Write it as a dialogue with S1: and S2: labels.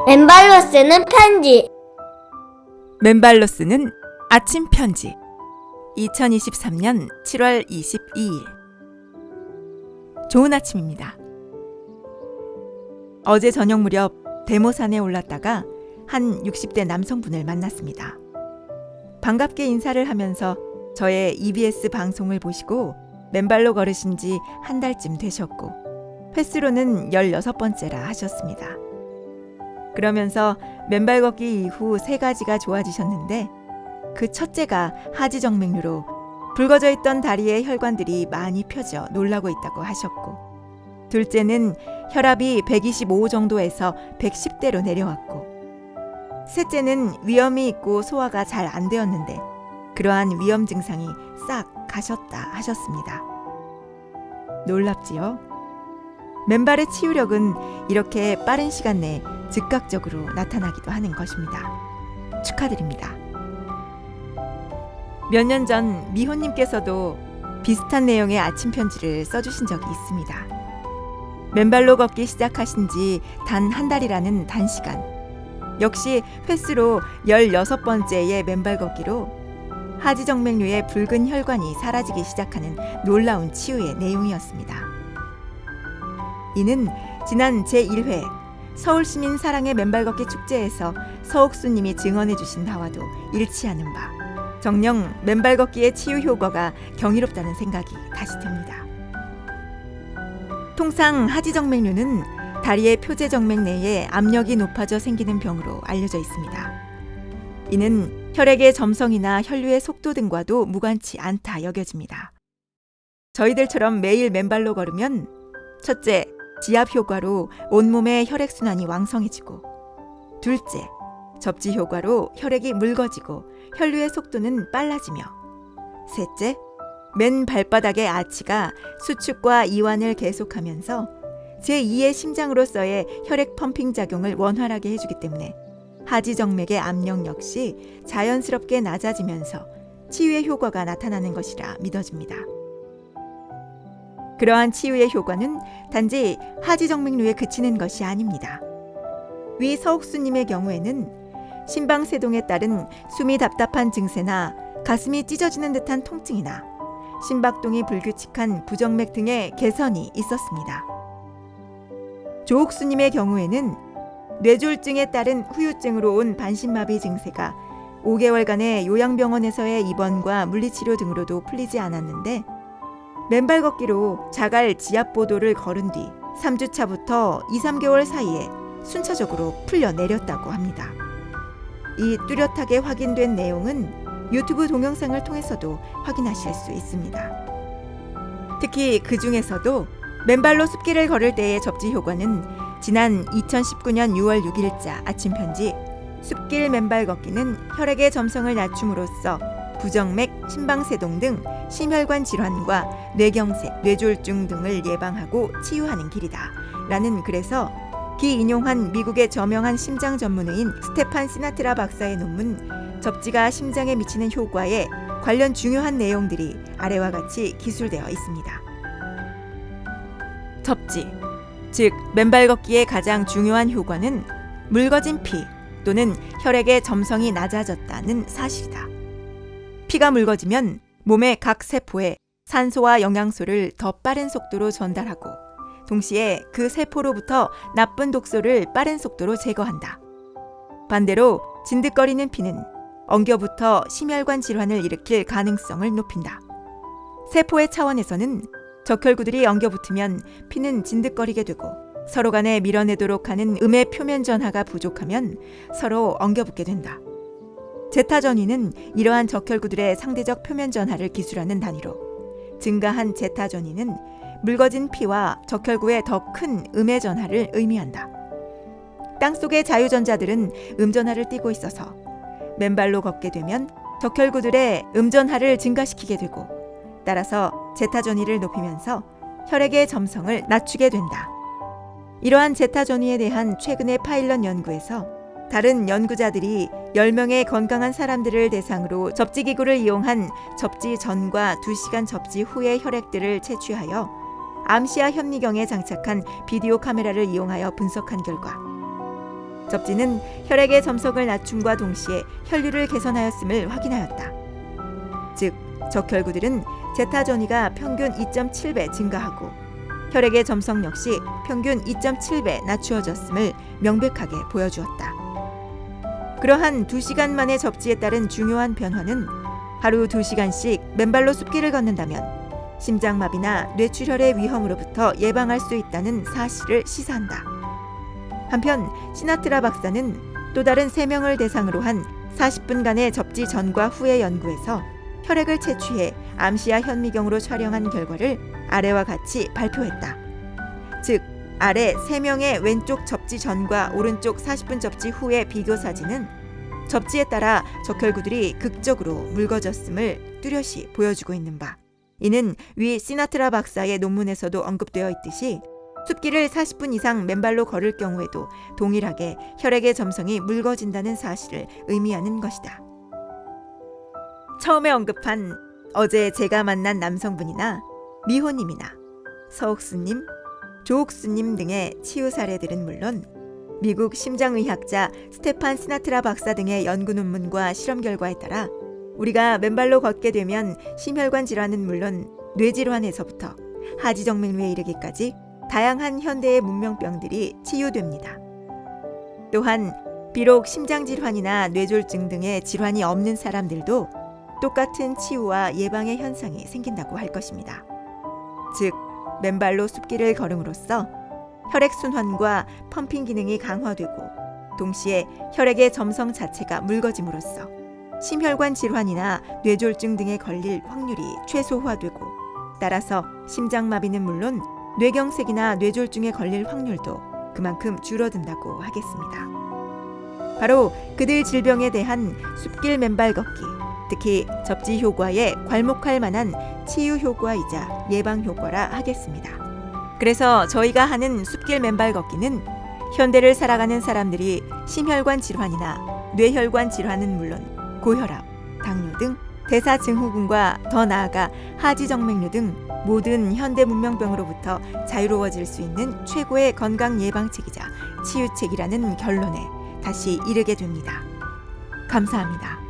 S1: 맨발로 쓰는 편지.
S2: 맨발로 쓰는 아침 편지. 2023년 7월 22일. 좋은 아침입니다. 어제 저녁 무렵 대모산에 올랐다가 한 60대 남성분을 만났습니다. 반갑게 인사를 하면서 저의 EBS 방송을 보시고 맨발로 걸으신 지 한 달쯤 되셨고 횟수로는 16번째라 하셨습니다. 그러면서 맨발 걷기 이후 3가지가 좋아지셨는데 그 첫째가 하지정맥류로 붉어져 있던 다리의 혈관들이 많이 펴져 놀라고 있다고 하셨고, 둘째는 혈압이 125 정도에서 110대로 내려왔고, 셋째는 위염이 있고 소화가 잘 안 되었는데 그러한 위염 증상이 싹 가셨다 하셨습니다. 놀랍지요? 맨발의 치유력은 이렇게 빠른 시간 내에 즉각적으로 나타나기도 하는 것입니다. 축하드립니다. 몇 년 전 미호님께서도 비슷한 내용의 아침 편지를 써주신 적이 있습니다. 맨발로 걷기 시작하신 지 단 한 달이라는 단시간, 역시 횟수로 16번째의 맨발 걷기로 하지정맥류의 붉은 혈관이 사라지기 시작하는 놀라운 치유의 내용이었습니다. 이는 지난 제1회 서울시민 사랑의 맨발 걷기 축제에서 서옥수님이 증언해 주신 바와도 일치하는 바, 정녕 맨발 걷기의 치유 효과가 경이롭다는 생각이 다시 듭니다. 통상 하지정맥류는 다리의 표제정맥 내에 압력이 높아져 생기는 병으로 알려져 있습니다. 이는 혈액의 점성이나 혈류의 속도 등과도 무관치 않다 여겨집니다. 저희들처럼 매일 맨발로 걸으면 첫째, 지압 효과로 온몸의 혈액순환이 왕성해지고, 둘째, 접지 효과로 혈액이 묽어지고 혈류의 속도는 빨라지며, 셋째, 맨 발바닥의 아치가 수축과 이완을 계속하면서 제2의 심장으로서의 혈액 펌핑 작용을 원활하게 해주기 때문에 하지정맥의 압력 역시 자연스럽게 낮아지면서 치유의 효과가 나타나는 것이라 믿어집니다. 그러한 치유의 효과는 단지 하지정맥류에 그치는 것이 아닙니다. 위 서옥수님의 경우에는 심방세동에 따른 숨이 답답한 증세나 가슴이 찢어지는 듯한 통증이나 심박동이 불규칙한 부정맥 등의 개선이 있었습니다. 조옥수님의 경우에는 뇌졸중에 따른 후유증으로 온 반신마비 증세가 5개월간의 요양병원에서의 입원과 물리치료 등으로도 풀리지 않았는데, 맨발 걷기로 자갈 지압보도를 걸은 뒤 3주차부터 2-3개월 사이에 순차적으로 풀려내렸다고 합니다. 이 뚜렷하게 확인된 내용은 유튜브 동영상을 통해서도 확인하실 수 있습니다. 특히 그 중에서도 맨발로 숲길을 걸을 때의 접지 효과는 지난 2019년 6월 6일자 아침 편지 숲길 맨발 걷기는 혈액의 점성을 낮춤으로써 부정맥, 심방세동 등 심혈관 질환과 뇌경색, 뇌졸중 등을 예방하고 치유하는 길이다 라는 글에서 기인용한 미국의 저명한 심장 전문의인 스테판 시나트라 박사의 논문 접지가 심장에 미치는 효과에 관련 중요한 내용들이 아래와 같이 기술되어 있습니다. 접지, 즉 맨발 걷기의 가장 중요한 효과는 묽어진 피 또는 혈액의 점성이 낮아졌다는 사실이다. 피가 묽어지면 몸의 각 세포에 산소와 영양소를 더 빠른 속도로 전달하고 동시에 그 세포로부터 나쁜 독소를 빠른 속도로 제거한다. 반대로 진득거리는 피는 엉겨부터 심혈관 질환을 일으킬 가능성을 높인다. 세포의 차원에서는 적혈구들이 엉겨붙으면 피는 진득거리게 되고, 서로 간에 밀어내도록 하는 음의 표면 전하가 부족하면 서로 엉겨붙게 된다. 제타전위는 이러한 적혈구들의 상대적 표면 전하를 기술하는 단위로, 증가한 제타전위는 묽어진 피와 적혈구의 더 큰 음의 전하를 의미한다. 땅속의 자유전자들은 음전하를 띠고 있어서 맨발로 걷게 되면 적혈구들의 음전하를 증가시키게 되고, 따라서 제타전위를 높이면서 혈액의 점성을 낮추게 된다. 이러한 제타전위에 대한 최근의 파일럿 연구에서 다른 연구자들이 10명의 건강한 사람들을 대상으로 접지기구를 이용한 접지 전과 2시간 접지 후의 혈액들을 채취하여 암시야 현미경에 장착한 비디오 카메라를 이용하여 분석한 결과 접지는 혈액의 점성을 낮춤과 동시에 혈류를 개선하였음을 확인하였다. 즉, 적혈구들은 제타 전이가 평균 2.7배 증가하고 혈액의 점성 역시 평균 2.7배 낮추어졌음을 명백하게 보여주었다. 그러한 2시간 만의 접지에 따른 중요한 변화는 하루 2시간씩 맨발로 숲길을 걷는다면 심장마비나 뇌출혈의 위험으로부터 예방할 수 있다는 사실을 시사한다. 한편 시나트라 박사는 또 다른 3명을 대상으로 한 40분간의 접지 전과 후의 연구에서 혈액을 채취해 암시야 현미경으로 촬영한 결과를 아래와 같이 발표했다. 즉, 아래 3명의 왼쪽 접지 전과 오른쪽 40분 접지 후의 비교 사진은 접지에 따라 적혈구들이 극적으로 묽어졌음을 뚜렷이 보여주고 있는 바. 이는 위 시나트라 박사의 논문에서도 언급되어 있듯이 숲길을 40분 이상 맨발로 걸을 경우에도 동일하게 혈액의 점성이 묽어진다는 사실을 의미하는 것이다. 처음에 언급한 어제 제가 만난 남성분이나 미호님이나 서옥수님, 조옥수님 등의 치유 사례들은 물론 미국 심장의학자 스테판 시나트라 박사 등의 연구 논문과 실험 결과에 따라 우리가 맨발로 걷게 되면 심혈관 질환은 물론 뇌질환에서부터 하지정맥류에 이르기까지 다양한 현대의 문명병들이 치유됩니다. 또한 비록 심장질환이나 뇌졸중 등의 질환이 없는 사람들도 똑같은 치유와 예방의 현상이 생긴다고 할 것입니다. 즉, 맨발로 숲길을 걸음으로써 혈액순환과 펌핑 기능이 강화되고 동시에 혈액의 점성 자체가 묽어짐으로써 심혈관 질환이나 뇌졸중 등에 걸릴 확률이 최소화되고 따라서 심장마비는 물론 뇌경색이나 뇌졸중에 걸릴 확률도 그만큼 줄어든다고 하겠습니다. 바로 그들 질병에 대한 숲길 맨발 걷기, 특히 접지 효과에 괄목할 만한 치유 효과이자 예방 효과라 하겠습니다. 그래서 저희가 하는 숲길 맨발 걷기는 현대를 살아가는 사람들이 심혈관 질환이나 뇌혈관 질환은 물론 고혈압, 당뇨 등 대사증후군과 더 나아가 하지정맥류 등 모든 현대 문명병으로부터 자유로워질 수 있는 최고의 건강 예방책이자 치유책이라는 결론에 다시 이르게 됩니다. 감사합니다.